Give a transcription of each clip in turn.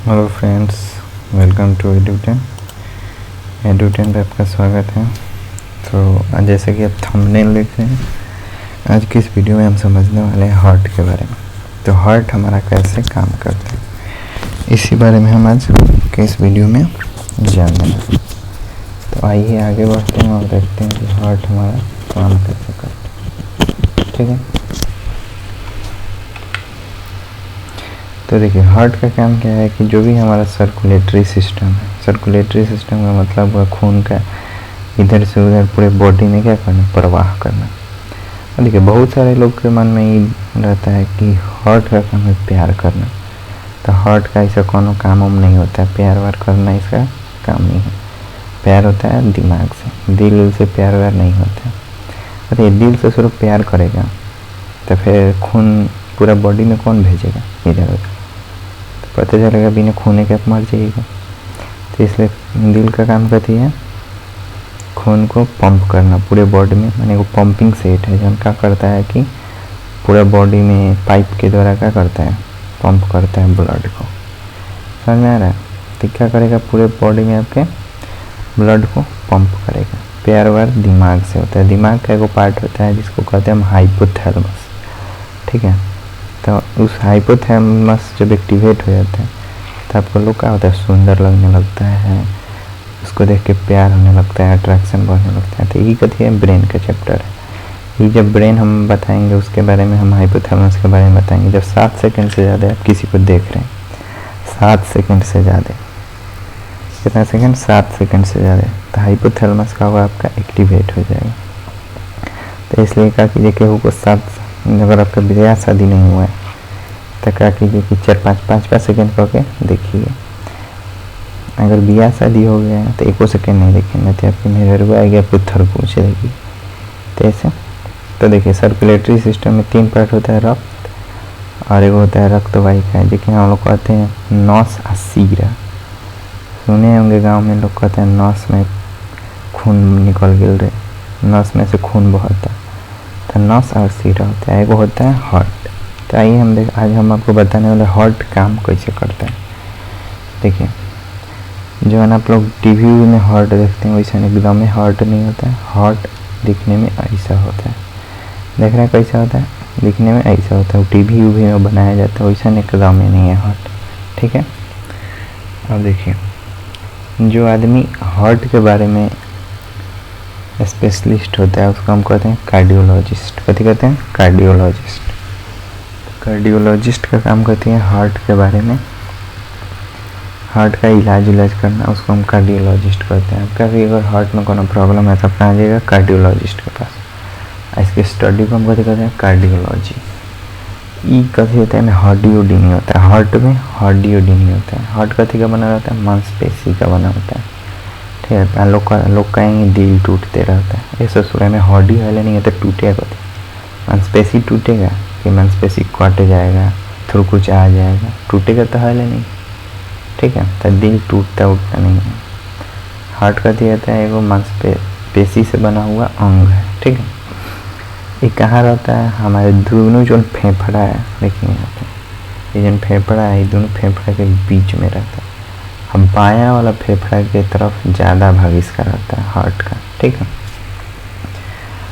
Hello friends, welcome to एडुटेन पे आपका स्वागत है। तो जैसे कि आप थंबनेल देख रहे हैं, आज की इस वीडियो में हम समझने वाले हैं हार्ट के बारे में। तो हार्ट हमारा कैसे काम करता है, इसी बारे में हम आज के इस वीडियो में जानेंगे। तो आइए आगे बढ़ते हैं और देखते हैं कि हार्ट हमारा काम कैसे करता है। ठीक है, तो देखिए हार्ट का काम क्या है कि जो भी हमारा सर्कुलेटरी सिस्टम है, सर्कुलेटरी सिस्टम का मतलब हुआ खून का इधर से उधर पूरे बॉडी में क्या करना, प्रवाह करना। और देखिए बहुत सारे लोग के मन में ये रहता है कि हार्ट का काम है प्यार करना। तो हार्ट का ऐसा कोनो काम उम नहीं होता है, प्यार वार करना इसका काम नहीं है। प्यार होता है दिमाग से, दिल से प्यार व्यार नहीं होता है। अरे दिल से सिर्फ प्यार करेगा तो फिर खून पूरा बॉडी में कौन भेजेगा इधर उधर, पता चलेगा बिना खूने के आप मर जाइएगा। तो इसलिए दिल का काम करती है खून को पंप करना पूरे बॉडी में, माने वो पंपिंग सेट है जो क्या करता है कि पूरा बॉडी में पाइप के द्वारा क्या करता है, पंप करता है ब्लड को। समझ में आ रहा है? तो क्या करेगा, पूरे बॉडी में आपके ब्लड को पंप करेगा। प्यार वार दिमाग से होता है। दिमाग का एक पार्ट होता है जिसको कहते हैं हम हाइपोथैलेमस। ठीक है, तो उस हाइपोथैलेमस जब एक्टिवेट हो जाता है तो आपको लोग क्या होता है, सुंदर लगने लगता है, उसको देख के प्यार होने लगता है, अट्रैक्शन बढ़ने लगता है। तो यही कथी है, ब्रेन का चैप्टर है। ये जब ब्रेन हम बताएंगे उसके बारे में, हम हाइपोथैलेमस के बारे में बताएंगे। जब 7 सेकंड से ज़्यादा आप किसी को देख रहे हैं, 7 सेकंड से ज़्यादा, कितना सेकंड, 7 सेकंड से ज़्यादा, तो हाइपोथैलेमस का हुआ आपका एक्टिवेट हो जाएगा। तो इसलिए कहा कीजिए केहू को 7, अगर आपका ब्याह शादी नहीं हुआ है तो क्या कीजिए कि 4-5 सेकंड करके देखिए। अगर ब्याह शादी हो गया है तो 1 सेकंड नहीं देखेंगे तो आपकी मेहरुआ आएगी, आपको थर पूछ देगी। तो ऐसे तो देखिए सर्कुलेटरी सिस्टम में 3 पार्ट होता है, रक्त और एक होता है रक्त वाहिका, जिसे हम लोग कहते हैं नस और सीरा। सुने होंगे गाँव में लोग कहते हैं नस में खून निकल गिल रहे, नस में से खून बहता। तो नस और सीरा होता है, एक होता है हार्ट। तो आइए आज हम आपको बताने वाले हार्ट काम कैसे करता है। देखिए जो है ना, आप लोग टीवी में हार्ट देखते हैं वैसा एकदम में हार्ट नहीं होता है। हार्ट दिखने में ऐसा होता है, देख रहे हैं कैसा होता है, दिखने में ऐसा होता है। टीवी में बनाया जाता है, वैसा एकदम में नहीं है हार्ट। ठीक है, अब देखिए जो आदमी हार्ट के बारे में स्पेशलिस्ट होता है उसको हम कहते हैं कार्डियोलॉजिस्ट। कथी कहते हैं, कार्डियोलॉजिस्ट। कार्डियोलॉजिस्ट का काम करती है हार्ट के बारे में, हार्ट का इलाज करना, उसको हम कार्डियोलॉजिस्ट कहते हैं। आपका भी अगर हार्ट में कोनो प्रॉब्लम है तो आप कहाँ जाइएगा, कार्डियोलॉजिस्ट के पास। इसके स्टडी को हम कथी कहते हैं, कार्डियोलॉजी। ई कथी होता है ना, हड्डी उड्डी नहीं होता है हार्ट में, हड्डी उड्डी नहीं होता है। हार्ट कथी का बना रहता है, मांसपेशी का बना होता है। ठीक है, लोग कहेंगे दिल टूटते रहता है, ये ससुरा में हड्डी वाले नहीं है तो टूटेगा कथी, मांसपेशी टूटेगा कि मांसपेशी कट जाएगा, थोड़ा कुछ आ जाएगा, टूटेगा तो है नहीं। ठीक है, तो दिल टूटता उठता नहीं है। हार्ट का दिया जाता है, वो मांसपेशी से बना हुआ अंग है। ठीक है, ये कहाँ रहता है, हमारे दोनों जो फेफड़ा है, देखिए यहाँ पे ये जो फेफड़ा है, ये दोनों फेफड़ा के बीच में रहता है। हम बायां वाला फेफड़ा की तरफ ज़्यादा भाग इसका रहता है हार्ट का। ठीक है,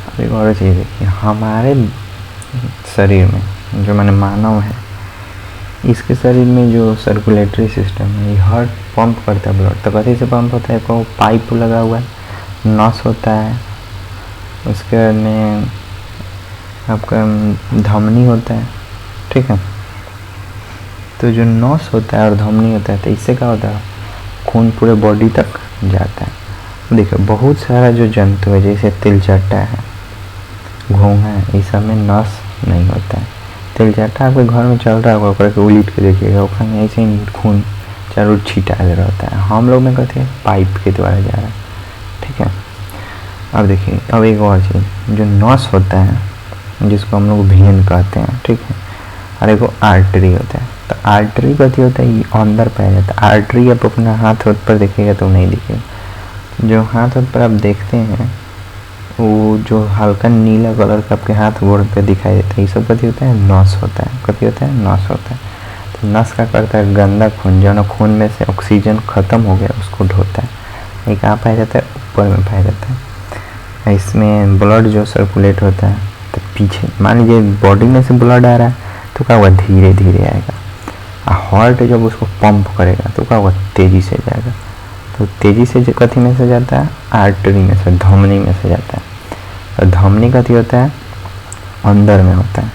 अब एक और चीज़ देखिए, हमारे शरीर में जो मैंने मानव है, इसके शरीर में जो सर्कुलेटरी सिस्टम है, ये हार्ट पंप करता है ब्लड। तो कथी से पंप होता है, को पाइप लगा हुआ है, नस होता है, उसके में आपका धमनी होता है। ठीक है, तो जो नस होता है और धमनी होता है, तो इससे क्या होता है, खून पूरे बॉडी तक जाता है। देखिए बहुत सारा जो जंतु है, जैसे तिलचट्टा है, घोंघा है, इस सब में नस नहीं होता है। तिलचट्टा आपके घर में चल रहा होगा, करके उलीट के देखिएगा, उसका में ऐसे ही खून चारों छिटाल रहता है। हम लोग में कहते हैं पाइप के द्वारा जा रहा है। ठीक है, अब देखिए अब एक और चीज़, जो नस होता है जिसको हम लोग वेन कहते हैं। ठीक है, और एक आर्टरी होता है। तो आर्टरी कथी होता है, ये अंदर पाया जाता है। आर्टरी आप अपना हाथ पर देखिएगा तो नहीं दिखेगा। जो हाथ पर आप देखते हैं वो जो हल्का नीला कलर का आपके हाथ गोड़ पे दिखाई देता है, ये सब कथी होता है, नस होता है। कथी होता है, नस होता है। तो नस क्या करता है, गंदा खून जो ना खून में से ऑक्सीजन ख़त्म हो गया उसको ढोता है। ये कहाँ पाया जाता है, ऊपर में पाया जाता है। इसमें ब्लड जो सर्कुलेट होता है तो पीछे, मान लीजिए बॉडी में से ब्लड आ रहा है तो क्या हुआ, धीरे धीरे आएगा। और हार्ट जब उसको पंप करेगा तो क्या हुआ, तेज़ी से जाएगा। तो तेज़ी से कथी में से जाता है, आर्टरी में से, धमनी में से जाता है। और धमनी कथी होता है, अंदर में होता है,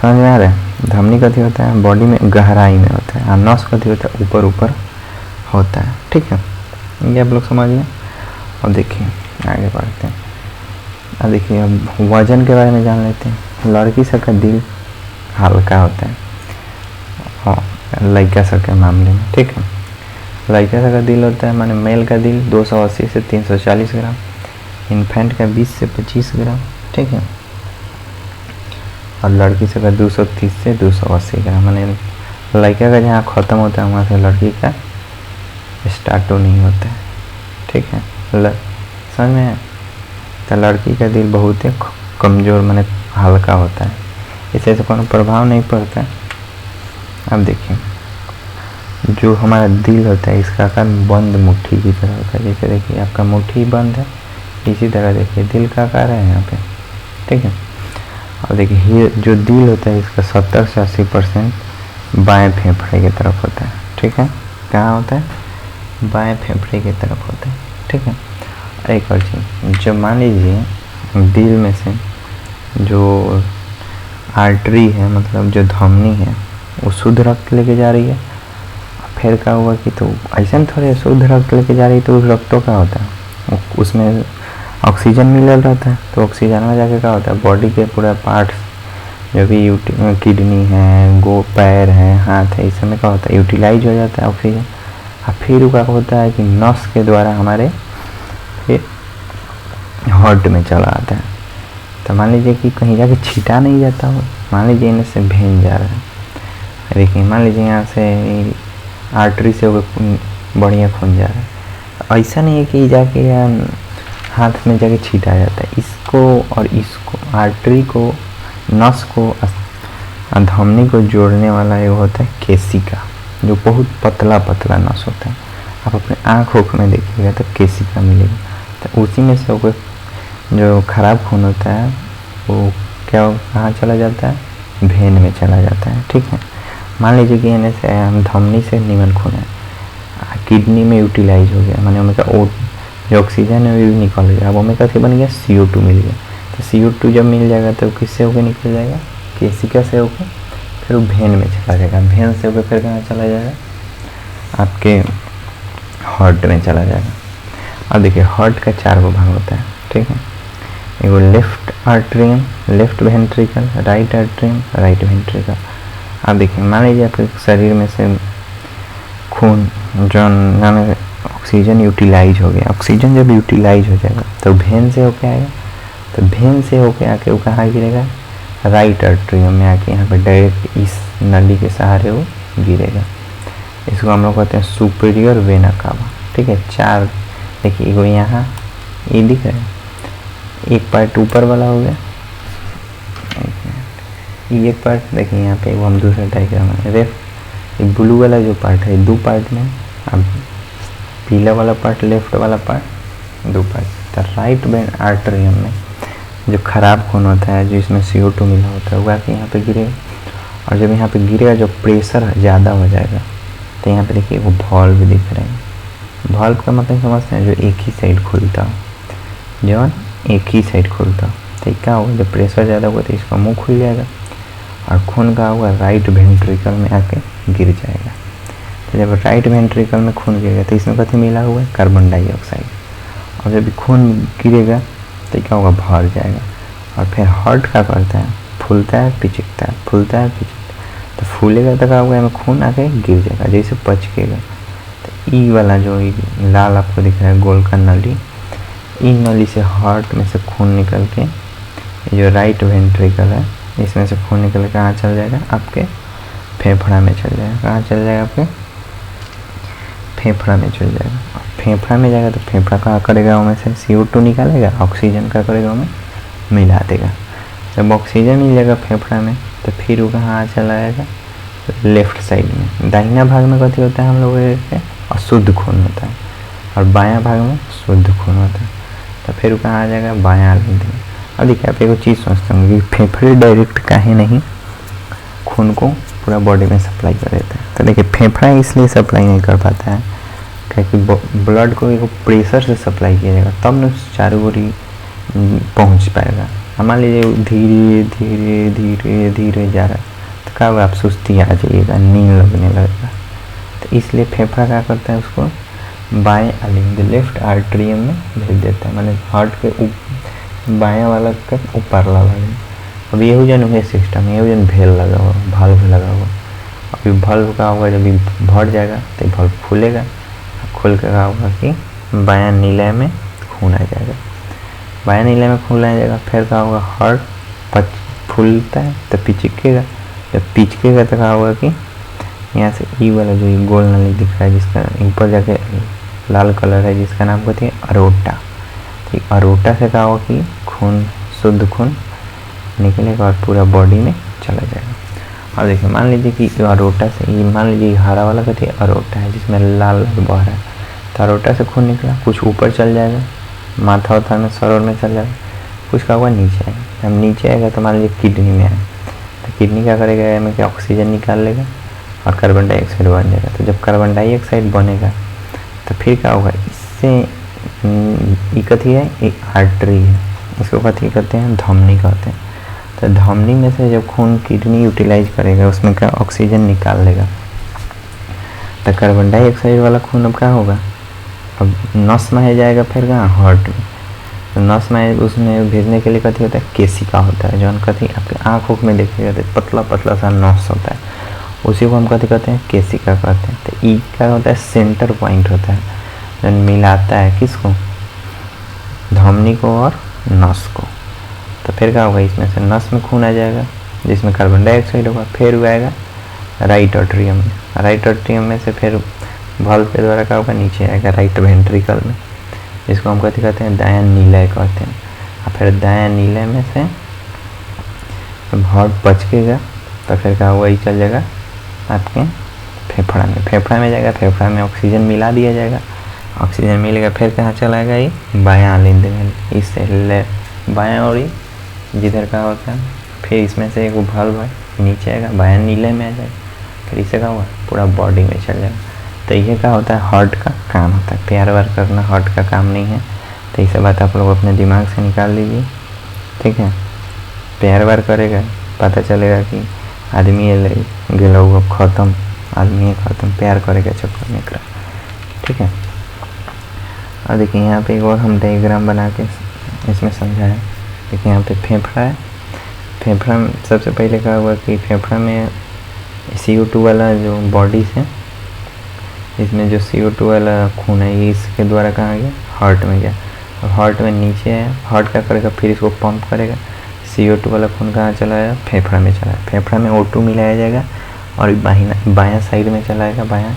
समझ में आ रहा है। धमनी कथी होता है, बॉडी में गहराई में होता है। और नस कथी होता है, ऊपर ऊपर होता है। ठीक है, ये आप लोग समझ लें। और देखिए आगे बढ़ते हैं। अब देखिए अब वजन के बारे में जान लेते हैं। लड़की सब का दिल हल्का होता है, हाँ लड़का सब के मामले में। ठीक है, लड़का सब का दिल होता है, माने मेल का दिल 280 से 340 ग्राम, इन्फेंट का 20 से 25 ग्राम। ठीक है, और लड़की सब का 230 से 280 ग्राम, माने लड़का का जहाँ ख़त्म होता है वहाँ से लड़की का स्टार्ट नहीं होता है। ठीक है, समझ में है। तो लड़की का दिल बहुत ही कमज़ोर माने हल्का होता है, इससे कोई प्रभाव नहीं पड़ता है। अब देखिए जो हमारा दिल होता है इसका आकार बंद मुट्ठी की तरह होता है। जैसे देखिए आपका मुट्ठी बंद है, इसी तरह देखिए दिल का आकार है यहाँ पे। ठीक है, और देखिए जो दिल होता है इसका 70 से 80% बाएँ फेफड़े की तरफ होता है। ठीक है, कहाँ होता है, बाएँ फेफड़े की तरफ होता है। ठीक है, एक और चीज़, जब मान लीजिए दिल में से जो आर्टरी है, मतलब जो धमनी है, वो शुद्ध रक्त लेके जा रही है, फिर क्या हुआ कि तो ऐसा थोड़े शुद्ध रक्त लेके जा रही है तो उस रक्तों का होता है, उसमें ऑक्सीजन मिलल रहता है। तो ऑक्सीजन में जाके क्या होता है, बॉडी के पूरा पार्ट्स जो भी किडनी है, पैर है, हाथ है, इस समय क्या होता है, यूटिलाइज हो जाता है ऑक्सीजन। और फिर क्या होता है कि नस के द्वारा हमारे हार्ट में चला आता है। तो मान लीजिए कि कहीं जाके छीटा नहीं जाता हो, मान लीजिए इन्हें से भेन जा रहा है, देखिए मान लीजिए यहाँ से आर्टरी से बढ़िया खून जा रहा है, ऐसा नहीं है कि जाके हाथ में जाके छीटा जाता है। इसको और इसको, आर्टरी को, नस को, धमनी को जोड़ने वाला ये होता है केशिका, जो बहुत पतला पतला नस होता है। आप अपने आँख में देखिएगा तो केशिका मिलेगा। तो उसी में से वो जो खराब खून होता है वो क्या कहाँ चला जाता है, भेन में चला जाता है। ठीक है, मान लीजिए कि इन्हें से धमनी से निमन खून है, किडनी में यूटिलाइज हो गया, माने उनका जो ऑक्सीजन है वो भी निकल गया। अब हमें कैसे बन गया, CO2 मिल गया। तो CO2 जब मिल जाएगा तो किससे होकर निकल जाएगा, केशिका से होकर, फिर वो भेन में चला जाएगा, भेन से होकर फिर कहाँ चला जाएगा, आपके हार्ट में चला जाएगा। अब देखिए हार्ट का 4 भाग होता है। ठीक है, एगो left atrium, left ventricle, right atrium, right ventricle. अब देखिए मान लीजिए आपके शरीर में से खून जो नाम ऑक्सीजन यूटिलाइज हो गया, ऑक्सीजन जब यूटिलाइज हो जाएगा तो भेन से होके आएगा। तो भेन से होके आके वो कहाँ गिरेगा, राइट आर्ट्रियम में आके यहाँ पे डायरेक्ट इस नली के सहारे वो गिरेगा। इसको हम लोग कहते हैं सुपीरियर वेना कावा। ठीक है, 4 देखिए, वो यहाँ ये दिख रहा है, एक पार्ट ऊपर वाला हो गया, ये एक पार्ट देखिए यहाँ पे, वो हम दूसरा डायग्राम है, लेफ्ट ब्लू वाला जो पार्ट है 2 पार्ट में, अब पीला वाला पार्ट, लेफ्ट वाला पार्ट 2 पार्ट। तो राइट वेन आर्टरियम में जो खराब खून होता है, जो इसमें CO2 मिला होता है, वो आके यहाँ पे गिरेगा। और जब यहाँ पे गिरेगा, जो प्रेशर ज़्यादा हो जाएगा, तो यहाँ पे देखिए वो वॉल्व दिख रहे हैं। वॉल्व का मतलब समझते हैं, जो एक ही साइड खुलता हो, जो एक ही साइड खुलता हो। तो क्या होगा, जब प्रेशर ज़्यादा होगा तो इसका मुंह खुल जाएगा और खून का हुआ राइट वेंट्रिकल में आके गिर जाएगा। तो जब राइट वेंट्रिकल में खून गिरेगा तो इसमें कथी मिला हुआ है, कार्बन डाइऑक्साइड। और जब खून गिरेगा तो क्या होगा, भर जाएगा। और फिर हार्ट क्या करता है, फूलता है पिचकता है, फूलता है पिचकता है। तो फूलेगा तो क्या होगा, खून आके गिर जाएगा, जैसे पचकेगा। तो ई वाला जो लाल आपको दिख रहा है गोल का नली, ई नली से हार्ट में से खून निकल के जो राइट वेंट्रिकल है इसमें से खून निकल के कहाँ चल जाएगा, आपके फेफड़ा में चल जाएगा। कहाँ चल जाएगा, आपके फेफड़ा में चल जाएगा। और फेफड़ा में जाएगा तो फेफड़ा कहाँ करेगा, उनमें से CO2 निकालेगा, ऑक्सीजन का करेगा, उनमें मिला देगा। जब ऑक्सीजन मिल जाएगा फेफड़ा में तो फिर वो कहाँ चला जाएगा, लेफ्ट साइड में। दाहिना भाग में कथी होता है हम लोग के अशुद्ध खून होता है और बायां भाग में शुद्ध खून होता है। तो फिर कहाँ आ जाएगा बायां आलिंद में। अब देखिए आप एक चीज़ सोचते होंगे कि फेफड़े डायरेक्ट काहे नहीं खून को पूरा बॉडी में सप्लाई कर देता है। तो देखिए फेफड़ा इसलिए सप्लाई नहीं कर पाता है क्योंकि ब्लड को एक प्रेशर से सप्लाई किया जाएगा तब न चारों ओर पहुँच पाएगा। मान लीजिए धीरे धीरे धीरे धीरे जा रहा है तो क्या होगा, आप सुस्ती आ जाइएगा, नींद लगने लगेगा। तो इसलिए फेफड़ा क्या करता है, उसको बाएं आलिंद लेफ्ट आर्ट्रियम में भेज देता है, माने हार्ट के बायां वाला के ऊपरला वाले। अब ये जन हुए सिस्टम, ये जन भेल लगा हुआ, भाल्व लगा हुआ। अभी भाल्व का होगा जब भर जाएगा तो भाल्व खुलेगा, खुल कर क्या होगा कि बायां नीले में खून आ जाएगा। बायां नीले में खून आ जाएगा, फिर क्या होगा हार्ट फूलता है तो पिचकेगा। जब पिचकेगा तो क्या होगा कि यहाँ से ई वाला जो ये गोल नली दिख रहा है जिसका ऊपर जाके लाल कलर है जिसका नाम कहते हैं अरोटा। ठीक, अरोटा से क्या होगा कि खून शुद्ध खून निकलेगा और पूरा बॉडी में चला जाएगा। और देखिए मान लीजिए कि अरोटा से ये मान लीजिए हरा वाला कहते हैं अरोटा है जिसमें लाल बह रहा है, तो अरोटा से खून निकला, कुछ ऊपर चल जाएगा, माथा उथा में सर में चल जाएगा, कुछ का हुआ नीचे आएगा। जब नीचे आएगा तो मान लीजिए किडनी में आए तो किडनी क्या करेगा, में क्या ऑक्सीजन निकाल लेगा और कार्बन डाइऑक्साइड बन जाएगा। तो जब कार्बन डाइऑक्साइड बनेगा तो फिर क्या होगा, इससे ये कथी है, एक आर्टरी है, इसको कथी कहते हैं, धमनी कहते हैं। तो धमनी में से जब खून किडनी यूटिलाइज करेगा उसमें क्या ऑक्सीजन निकाल लेगा, तो कार्बन डाइऑक्साइड वाला खून अब क्या होगा, अब नस में जाएगा, फिर कहाँ हार्ट में। तो नस में उसमें भेजने के लिए कथी होता है, केसिका होता है, जो कथी आपके आँखों में देखेगा तो पतला पतला सा नस होता है, उसी को हम कथी कहते हैं, केसिका कहते हैं। तो ई क्या होता है, सेंटर पॉइंट होता है जो मिलाता है किसको, धमनी को और नस को। तो फिर क्या होगा, इसमें से नस में खून आ जाएगा जिसमें कार्बन डाइऑक्साइड होगा, फिर आएगा राइट आर्टरियम में, राइट आर्टरियम में से फिर वाल्व के द्वारा क्या होगा, नीचे आएगा राइट वेंट्रिकल में, जिसको हम कथी कहते हैं, दायां नीलय कहते हैं। और फिर दायां नीलय में से हार्ट बचकेगा तो फिर क्या हुआ, ये चल जाएगा आपके फेफड़ा में, फेफड़ा में जाएगा, फेफड़ा में ऑक्सीजन मिला दिया जाएगा, ऑक्सीजन मिलेगा, फिर कहाँ चलाएगा, ये बायां आलिंद में, इससे बायां और जिधर का होता है, फिर इसमें से एक वाल्व है नीचे आएगा, बायां नीले में आ जाएगा, फिर इससे क्या हुआ पूरा बॉडी में चल जाएगा। तो ये क्या होता है, हार्ट का काम होता है, प्यार वार करना हार्ट का काम नहीं है। तो ये सब बात आप लोग अपने दिमाग से निकाल लीजिए, ठीक है। प्यार वार करेगा, पता चलेगा कि आदमी गेला हुआ ख़त्म, आदमी ख़त्म, प्यार करेगा चक्कर में करा, ठीक है। और देखिए यहाँ पे एक और हम डायग्राम बना के इसमें समझाया। देखिए यहाँ पे फेफड़ा है, फेफड़ा में सबसे पहले क्या हुआ कि फेफड़ा में CO2 वाला जो बॉडी से, इसमें जो CO2 वाला खून है ये इसके द्वारा कहाँ गया, हार्ट में गया, और हार्ट में नीचे है, हार्ट क्या करेगा, फिर इसको पंप करेगा, CO2 वाला खून कहाँ चलाया, फेफड़ा में चलाया, फेफड़ा में O2 मिलाया जाएगा और बायां साइड में चलाएगा, बायां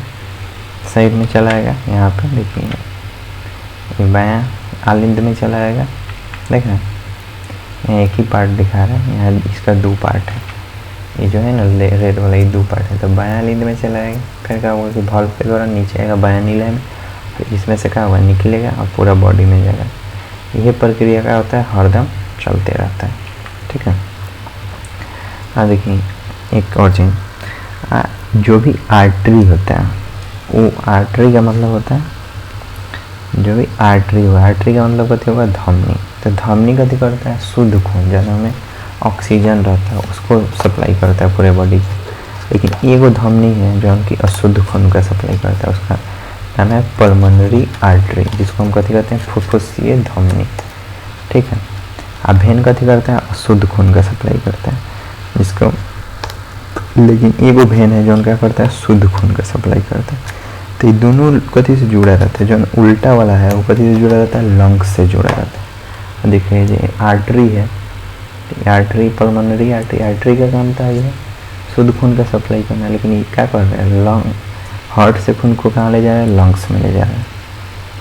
साइड में चलाएगा। यहाँ पे देखिए बायां आलिंद में चलाएगा, देखा यहाँ एक ही पार्ट दिखा रहा है, यहाँ इसका 2 पार्ट है, ये जो है ना रेड वाला ये 2 पार्ट है। तो बायां आलिंद में चलाएगा, फिर क्या होगा कि वाल्व के द्वारा नीचे आएगा बायां नीले में, फिर इसमें से क्या होगा, निकलेगा और पूरा बॉडी में जाएगा। यह प्रक्रिया क्या होता है, हरदम चलते रहता है, ठीक है। हाँ देखिए एक और चीज़, जो भी आर्टरी होता है, वो आर्टरी का मतलब होता है, जो भी आर्टरी होगा, आर्टरी का मतलब कथी होगा, धमनी। तो धमनी कथी करता है, शुद्ध खून जहाँ में ऑक्सीजन रहता है उसको सप्लाई करता है पूरे बॉडी को। लेकिन एगो धमनी है जो उनकी अशुद्ध खून का सप्लाई करता है, उसका नाम है पल्मोनरी आर्टरी, जिसको हम कथी कहते हैं, फुफ्फुसीय धमनी, ठीक है। अब वेन कथी करता है, अशुद्ध खून का सप्लाई करता है जिसको, लेकिन एगो वेन है जो क्या करता है, शुद्ध खून का सप्लाई करता है। तो ये दोनों कथी से जुड़ा रहता है, जो उल्टा वाला है वो कथी से जुड़ा रहता है, लंग्स से जुड़ा रहता है। देखिए ये आर्टरी है, आर्टरी पल्मोनरी आर्टरी, आर्टरी का काम था ये शुद्ध खून का सप्लाई करना, लेकिन ये क्या कर रहा है, लंग हार्ट से खून को कहाँ ले जा रहा है, लंग्स में ले जा रहा है।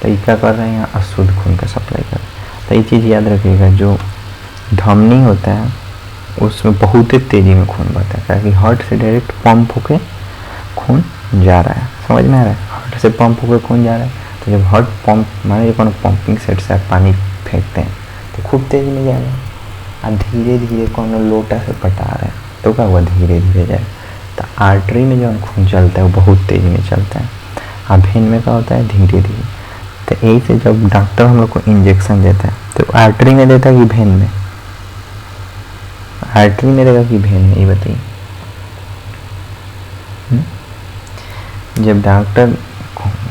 तो ये क्या कर रहा है, यहाँ अशुद्ध खून का सप्लाई कर रहा है। तो ये चीज़ याद रखिएगा, जो धमनी होता है उसमें बहुत ही तेज़ी में खून बहता है, क्योंकि हार्ट से डायरेक्ट पंप होके खून जा रहा है। समझ में आ रहा है? हार्ट से पंप होकर खून जा रहा है, तो जब हार्ट पंप माने जो कोनो पंपिंग सेट से आप पानी फेंकते हैं तो खूब तेज़ी में जाएगा। और धीरे धीरे कोनो लोटा से पटा रहे हैं तो क्या हुआ, धीरे धीरे जाएगा। तो आर्टरी में जो खून चलता है वो बहुत तेज़ी में चलता है, और वेन में क्या होता है, धीरे धीरे। तो यही से जब डॉक्टर हम लोग को इंजेक्शन देता है तो आर्टरी में देता है कि वेन में? आर्टरी में देगा कि वेन में, ये बताइए। जब डॉक्टर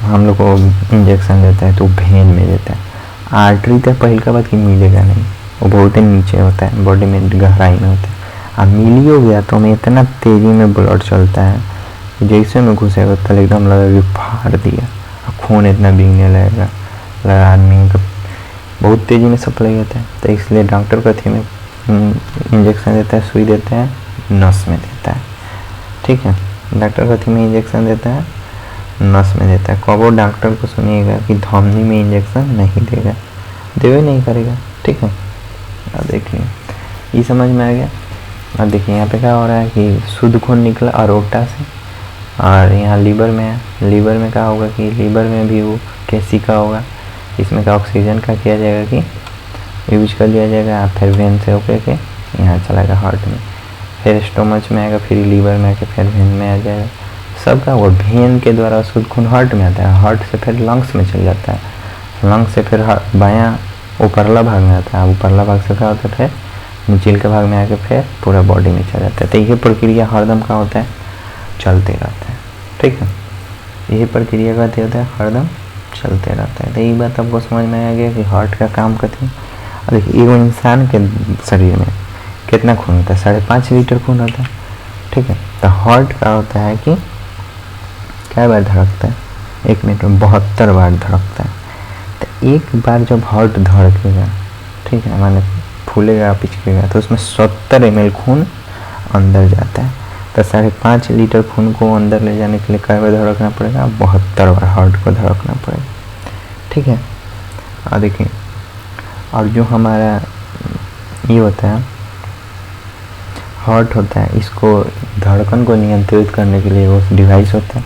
हम लोग को इंजेक्शन देता है तो वेन में देता है। आर्टरी तो पहले का बात कि मिलेगा नहीं, वो बहुत ही नीचे होता है, बॉडी में गहराई में होता है। अब मिली हो गया तो हमें इतना तेज़ी में ब्लड चलता है कि जैसे में घुसेगा तो एकदम लगेगा कि फाड़ दिया, और खून इतना बिगने लगेगा, आदमी का बहुत तेज़ी में सप्लाई होता है। तो इसलिए डॉक्टर कथी में इंजेक्शन देता है, सुई देता है, नस में देता है। ठीक है, डॉक्टर कथी में इंजेक्शन देता है, नस में देता है। कबो डॉक्टर को सुनिएगा कि धमनी में इंजेक्शन नहीं देगा, देवे नहीं करेगा। ठीक है, अब देखिए ये समझ में आ गया। अब देखिए यहाँ पे क्या हो रहा है कि शुद्ध खून निकला अरोटा से, और यहाँ लीवर में है। लीवर में क्या होगा कि लीवर में भी वो केसिका होगा, इसमें का ऑक्सीजन का किया जाएगा कि यूज कर लिया जाएगा, फिर वेन से होकर के यहाँ चला जाएगा हार्ट में, फिर स्टोमच में आएगा, फिर लीवर में आके फिर वेन में आ जाएगा। सबका वो वेन के द्वारा शुद्ध खून हार्ट में आता है, हार्ट से फिर लंग्स में चल जाता है, लंग्स से फिर बायां ऊपरला भाग में आता है, ऊपरला भाग से क्या होता है फिर निचल के भाग में आके फिर पूरा बॉडी में चल जाता है। तो यही प्रक्रिया हरदम का होता है, चलते रहता है। ठीक है, यही प्रक्रिया का होता है, हरदम चलते रहता है। तो यही बात आपको समझ में आ गया कि हार्ट का काम करते हैं। और देखिए एक इंसान के शरीर में कितना खून होता है, 5.5 लीटर खून होता है। ठीक है, तो हार्ट का होता है कि क्या बार धड़कता है, 1 मिनट में 72 बार धड़कता है। तो एक बार जब हार्ट धड़केगा, ठीक है, माने फूलेगा पिचकेगा, तो उसमें 70 ml खून अंदर जाता है। तो 5.5 लीटर खून को अंदर ले जाने के लिए कई बार धड़कना पड़ेगा, 72 बार हार्ट को धड़कना पड़ेगा। ठीक है, और देखिए, और जो हमारा ये होता है हार्ट होता है, इसको धड़कन को नियंत्रित करने के लिए वो डिवाइस होता है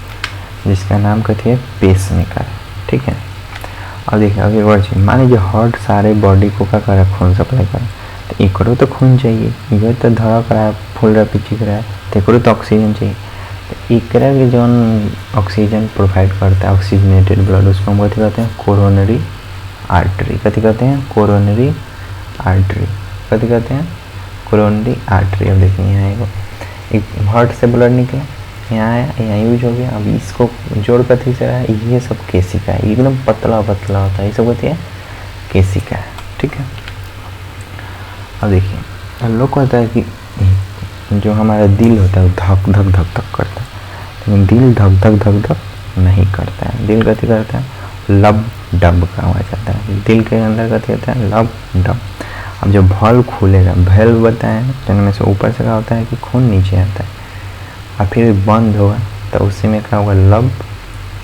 जिसका नाम कहती है पेसमेकर। ठीक है, और देखिए अभी और चीज़, मान लीजिए हार्ट सारे बॉडी को क्या करे, खून सप्लाई करे, तो एकरो तो खून चाहिए, ये तो धड़क रहा है, फूल रहा है, पिचिक रहा है, तो एकरो तो ऑक्सीजन चाहिए। तो एकरा के जो ऑक्सीजन प्रोवाइड करता है, ऑक्सीजनेटेड ब्लड, उसको हम कथी कहते हैं, कोरोनरी आर्टरी। कथी कहते हैं, कोरोनरी आर्टरी। कथी कहते हैं, कोरोनरी आर्टरी। अब देखिए यहाँ एक हार्ट से ब्लड निकला, यहाँ आया, यहाँ यूज हो गया। अब इसको जोड़ कथी से रहा है, ये सब केसिका है, एकदम पतला पतला होता है, ये सब कथी है, केसिका है। ठीक है, अब देखिए लोग को होता है कि जो हमारा दिल होता है वो धक धक धक धक करता है, लेकिन दिल धक धक धक धक नहीं करता है। दिल कथी करता है, लब डब का आवाज आता है, दिल के अंदर कथी होता है, लब डब। अब जब वाल्व खुलेगा, वाल्व बताएं जिनमें से ऊपर से क्या होता है कि खून नीचे आता है, और फिर बंद होगा तो उसी में क्या होगा, लब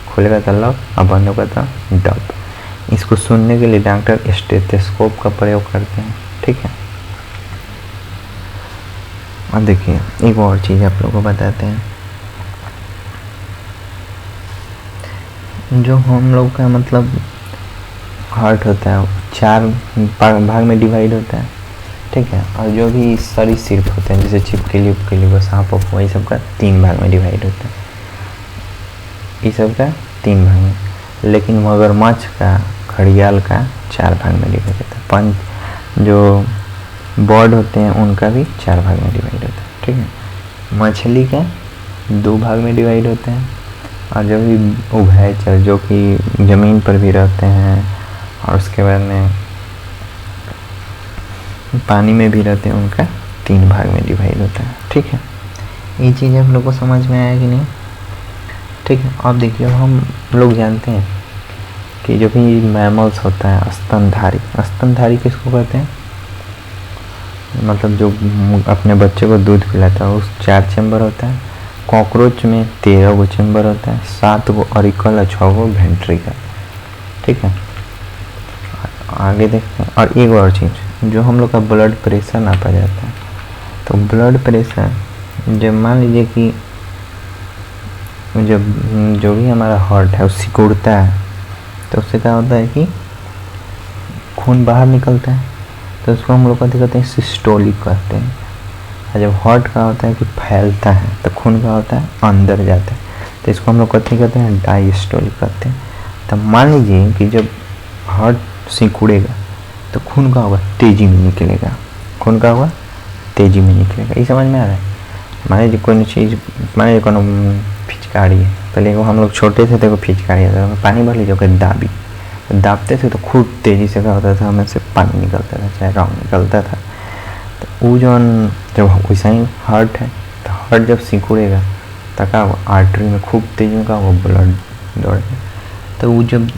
खुलेगा तो लब, और बंद होगा तो डब। इसको सुनने के लिए डॉक्टर स्टेथोस्कोप का प्रयोग करते हैं। ठीक है, और देखिए एक और चीज़ आप लोगों को बताते हैं, जो हम लोग का मतलब हार्ट होता है 4 भाग में डिवाइड होता है। ठीक है, और जो भी सरीसृप होते हैं जैसे छिपकली उपकली, सांप वही सब का 3 भाग में डिवाइड होता है, ये सब का 3 भाग में। लेकिन मगरमच्छ का, घड़ियाल का 4 भाग में डिवाइड होता है। पंच जो बर्ड होते हैं उनका भी 4 भाग में डिवाइड होता है। ठीक है, मछली का 2 भाग में डिवाइड होते हैं, और जो भी उभयचर जो कि ज़मीन पर भी रहते हैं और उसके बाद में पानी में भी रहते हैं, उनका 3 भाग में डिवाइड होता है। ठीक है, ये चीज़ आप लोग को समझ में आया कि नहीं। ठीक है, अब देखिए हम लोग जानते हैं कि जो भी मैमल्स होता है, स्तनधारी, स्तनधारी किसको कहते हैं, मतलब जो अपने बच्चे को दूध पिलाता है, उस 4 चैम्बर होता है। कॉकरोच में 13 गो चैम्बर होता है, 7 गो ऑरिकल और 6 गो वेंट्रिकल। ठीक है, आगे देखते हैं। और एक और चीज़, जो हम लोग का ब्लड प्रेशर नापा जाता है, तो ब्लड प्रेशर जब मान लीजिए कि जब जो भी हमारा हार्ट है वो सिकुड़ता है तो उससे क्या होता है कि खून बाहर निकलता है, तो उसको हम लोग कहते हैं सिस्टोलिक कहते हैं। और जब हार्ट का होता है कि फैलता है तो खून का होता है अंदर जाता है, तो इसको हम लोग कहते हैं डायस्टोलिक कहते हैं। तो मान लीजिए कि जब हार्ट सिकुड़ेगा तो खून का होगा तेजी में निकलेगा, खून का होगा तेजी में निकलेगा। ये समझ में आ रहा है? मान लीजिए कोई चीज़, मान लीजिए कोनो फिचकारी है, पहले वो हम लोग छोटे थे तो फिचकारी आता था, पानी भर लीजिए ओके दाबी, दाबते थे तो खूब तेज़ी से क्या होता था, हमें से पानी निकलता था, चाहे रॉन्ग निकलता था। तो वो जब वैसा ही हार्ट है, तो हार्ट जब सिकुड़ेगा तो क्या वो आर्टरी में खूब तेज में का वो ब्लड दौड़ेगा। तो वो जब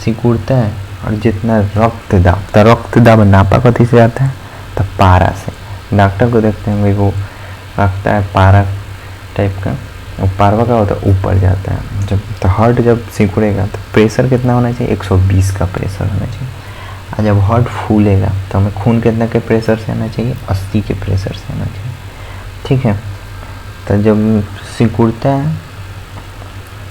सिकुड़ता है और जितना रक्त दाब नापा कथी से जाता है, तो पारा से। डॉक्टर को देखते हैं भाई वो रखता है पारा टाइप का, और पारवा का होता है ऊपर जाता है। जब तो हार्ट जब सिकुड़ेगा तो प्रेशर कितना होना चाहिए, 120 का प्रेशर होना चाहिए। और जब हार्ट फूलेगा तो हमें खून कितना के प्रेशर से आना चाहिए, 80 के प्रेशर से आना चाहिए। ठीक है, तो जब सिकुड़ता है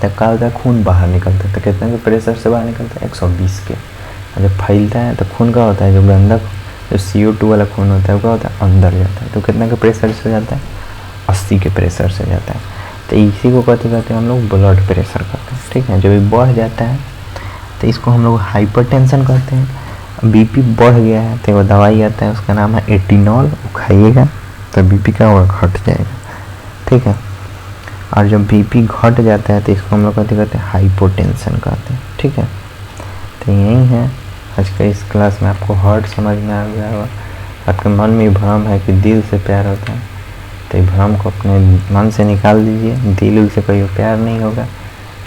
तब क्या होता है, खून बाहर निकलता है, तो कितना के प्रेशर से बाहर निकलता है, 120 के। और जब फैलता है तो खून का होता है जो गंदा, जो CO2 वाला खून होता है वो क्या होता है, अंदर जाता है, तो कितना के प्रेशर से जाता है, 80 के प्रेशर से जाता है। तो इसी को कहते हैं हम लोग ब्लड प्रेशर कहते हैं। ठीक है, जब ये बढ़ जाता है तो इसको हम लोग हाइपरटेंशन कहते हैं। BP बढ़ गया है तो वो दवाई आता है, उसका नाम है एटिनॉल, वो खाइएगा तो BP का वो घट जाएगा। ठीक है, और जब BP घट जाता है तो इसको हम लोग कहते हैं हाइपोटेंशन कहते हैं। ठीक है, तो यही है आज का इस क्लास में। आपको हार्ट समझ में आ गया होगा। आपके मन में भ्रम है कि दिल से प्यार होता है, तो ये भ्रम को अपने मन से निकाल दीजिए। दिल से कोई प्यार नहीं होगा।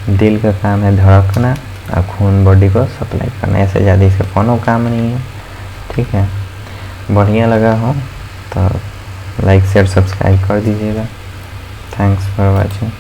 दिल का काम है धड़कना और खून बॉडी को सप्लाई करना, ऐसे ज़्यादा इसका कोनो काम नहीं है। ठीक है, बढ़िया लगा हो तो लाइक शेयर सब्सक्राइब कर दीजिएगा। Thanks for watching.